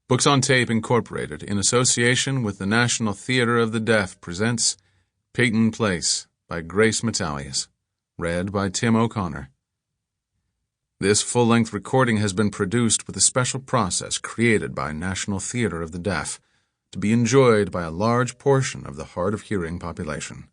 Books on Tape Incorporated, in association with the National Theatre of the Deaf, presents Peyton Place by Grace Metalious, read by Tim O'Connor. This full-length recording has been produced with a special process created by National Theatre of the Deaf to be enjoyed by a large portion of the hard-of-hearing population.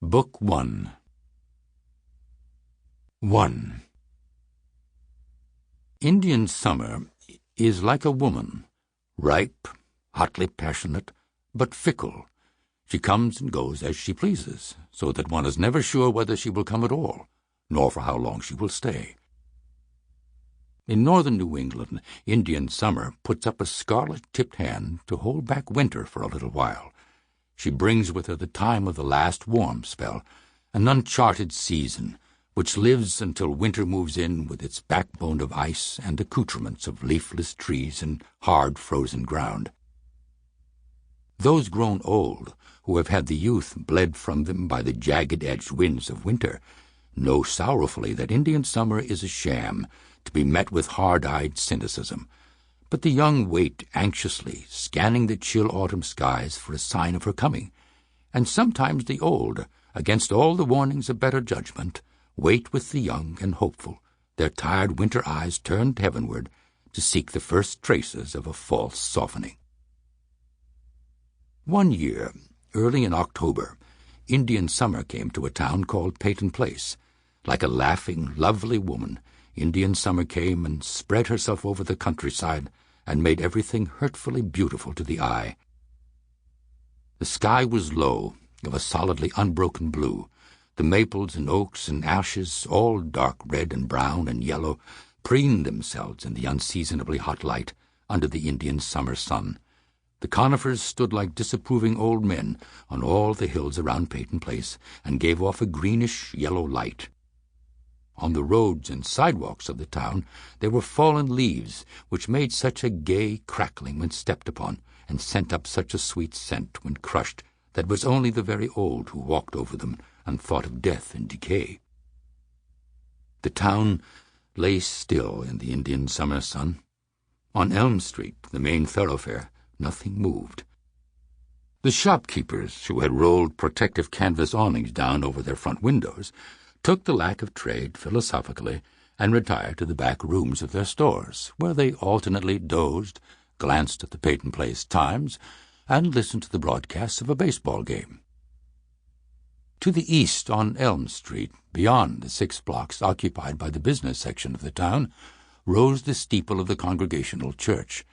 Book 1. 1. Indian summer is like a woman, ripe, hotly passionate, but fickle. She comes and goes as she pleases, so that one is never sure whether she will come at all, nor for how long she will stay. In northern New England, Indian summer puts up a scarlet-tipped hand to hold back winter for a little while. She brings with her the time of the last warm spell, an uncharted season, which lives until winter moves in with its backbone of ice and accoutrements of leafless trees and hard frozen ground. Those grown old, who have had the youth bled from them by the jagged-edged winds of winter, know sorrowfully that Indian summer is a sham, to be met with hard-eyed cynicism. But the young wait anxiously, scanning the chill autumn skies for a sign of her coming, and sometimes the old, against all the warnings of better judgment, wait with the young and hopeful, their tired winter eyes turned heavenward to seek the first traces of a false softening. One year, early in October, Indian summer came to a town called Peyton Place. Like a laughing, lovely woman, Indian summer came and spread herself over the countryside and made everything hurtfully beautiful to the eye. The sky was low, of a solidly unbroken blue. The maples and oaks and ashes, all dark red and brown and yellow, preened themselves in the unseasonably hot light under the Indian summer sun. The conifers stood like disapproving old men on all the hills around Peyton Place and gave off a greenish-yellow light. On the roads and sidewalks of the town there were fallen leaves, which made such a gay crackling when stepped upon, and sent up such a sweet scent when crushed, that it was only the very old who walked over them and thought of death and decay. The town lay still in the Indian summer sun. On Elm Street, the main thoroughfare, nothing moved. The shopkeepers, who had rolled protective canvas awnings down over their front windows, took the lack of trade philosophically and retired to the back rooms of their stores, where they alternately dozed, glanced at the Peyton Place Times, and listened to the broadcasts of a baseball game. To the east on Elm Street, beyond the 6 blocks occupied by the business section of the town, rose the steeple of the Congregational Church.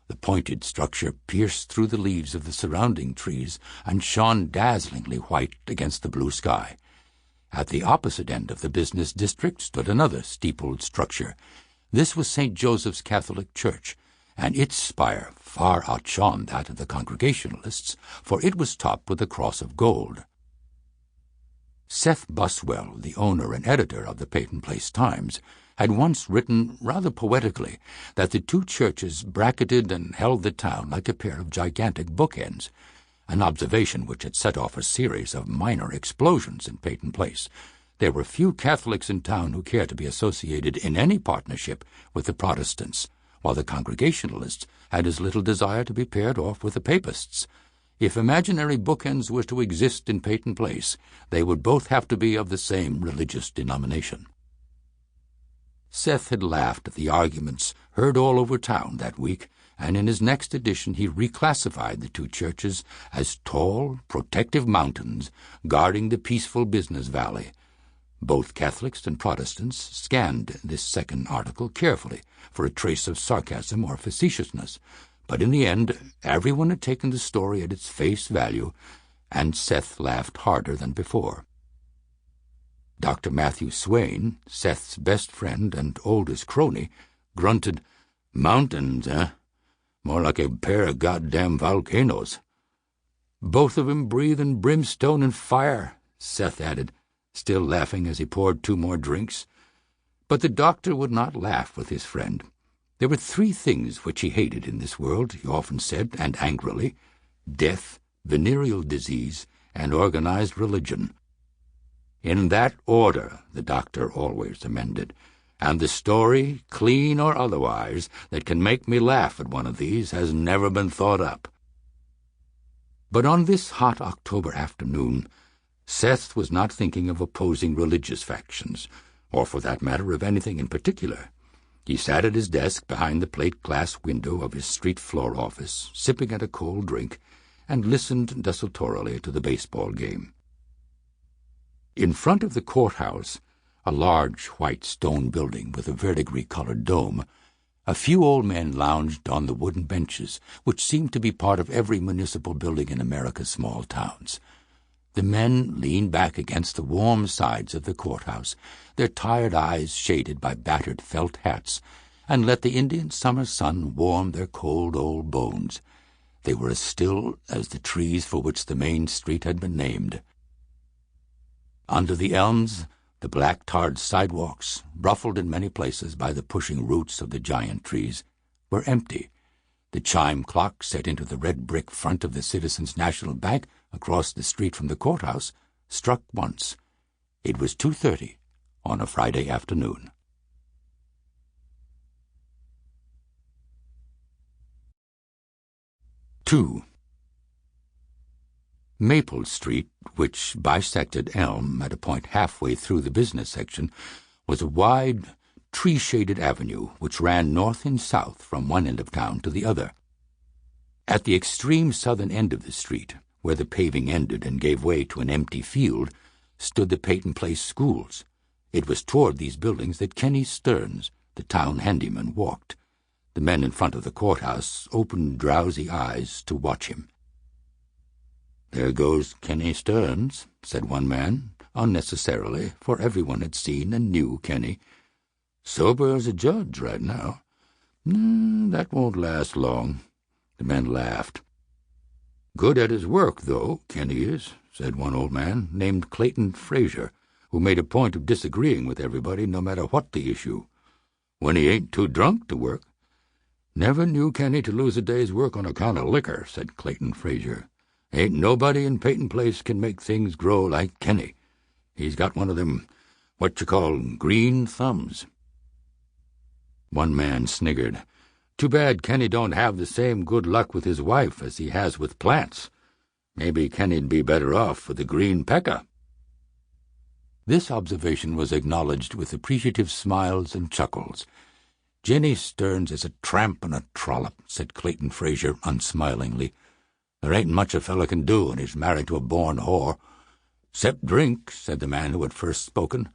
The pointed structure pierced through the leaves of the surrounding trees and shone dazzlingly white against the blue sky. At the opposite end of the business district stood another steepled structure. This was St. Joseph's Catholic Church, and its spire far outshone that of the Congregationalists, for it was topped with a cross of gold. Seth Buswell, the owner and editor of the Peyton Place Times, had once written rather poetically that the two churches bracketed and held the town like a pair of gigantic bookends, an observation which had set off a series of minor explosions in Peyton Place. There were few Catholics in town who cared to be associated in any partnership with the Protestants, while the Congregationalists had as little desire to be paired off with the Papists. If imaginary bookends were to exist in Peyton Place, they would both have to be of the same religious denomination. Seth had laughed at the arguments heard all over town that week, and in his next edition he reclassified the two churches as tall, protective mountains guarding the peaceful business valley. Both Catholics and Protestants scanned this second article carefully for a trace of sarcasm or facetiousness, but in the end everyone had taken the story at its face value, and Seth laughed harder than before. Dr. Matthew Swain, Seth's best friend and oldest crony, grunted, "Mountains, eh? More like a pair of goddamn volcanoes." "Both of 'em breathing brimstone and fire," Seth added, still laughing as he poured two more drinks. But the doctor would not laugh with his friend. There were three things which he hated in this world, he often said, and angrily: death, venereal disease, and organized religion. In that order, the doctor always amended, and the story, clean or otherwise, that can make me laugh at one of these has never been thought up. But on this hot October afternoon, Seth was not thinking of opposing religious factions, or for that matter of anything in particular. He sat at his desk behind the plate-glass window of his street-floor office, sipping at a cold drink, and listened desultorily to the baseball game. In front of the courthouse, a large white stone building with a verdigris-colored dome, a few old men lounged on the wooden benches, which seemed to be part of every municipal building in America's small towns. The men leaned back against the warm sides of the courthouse, their tired eyes shaded by battered felt hats, and let the Indian summer sun warm their cold old bones. They were as still as the trees for which the main street had been named. Under the elms, the black-tarred sidewalks, ruffled in many places by the pushing roots of the giant trees, were empty. The chime clock set into the red brick front of the Citizens National Bank across the street from the courthouse struck once. It was 2:30 on a Friday afternoon. Two. Maple Street, which bisected Elm at a point halfway through the business section, was a wide, tree-shaded avenue which ran north and south from one end of town to the other. At the extreme southern end of the street, where the paving ended and gave way to an empty field, stood the Peyton Place schools. It was toward these buildings that Kenny Stearns, the town handyman, walked. The men in front of the courthouse opened drowsy eyes to watch him. "There goes Kenny Stearns," said one man, unnecessarily, for everyone had seen and knew Kenny. "Sober as a judge right now. That won't last long." The men laughed. "Good at his work, though, Kenny is," said one old man, named Clayton Frazier, who made a point of disagreeing with everybody no matter what the issue. "When he ain't too drunk to work." "Never knew Kenny to lose a day's work on account of liquor," said Clayton Frazier. "Ain't nobody in Peyton Place can make things grow like Kenny. He's got one of them, what you call, green thumbs." One man sniggered. "Too bad Kenny don't have the same good luck with his wife as he has with plants. Maybe Kenny'd be better off with a green pecker." This observation was acknowledged with appreciative smiles and chuckles. "Jenny Stearns is a tramp and a trollop," said Clayton Frazier unsmilingly. "There ain't much a fellow can do when he's married to a born whore." "'Cept drink," said the man who had first spoken.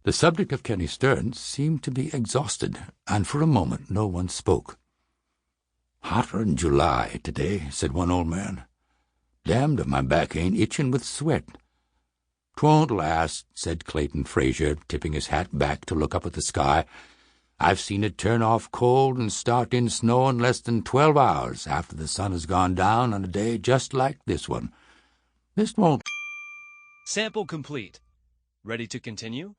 The subject of Kenny Stearns seemed to be exhausted, and for a moment no one spoke. "Hotter'n July today," said one old man. "Damned if my back ain't itching with sweat." "'Twon't last," said Clayton Frazier, tipping his hat back to look up at the sky. "I've seen it turn off cold and start in snow in less than 12 hours after the sun has gone down on a day just like this one. This won't—" Sample complete. Ready to continue?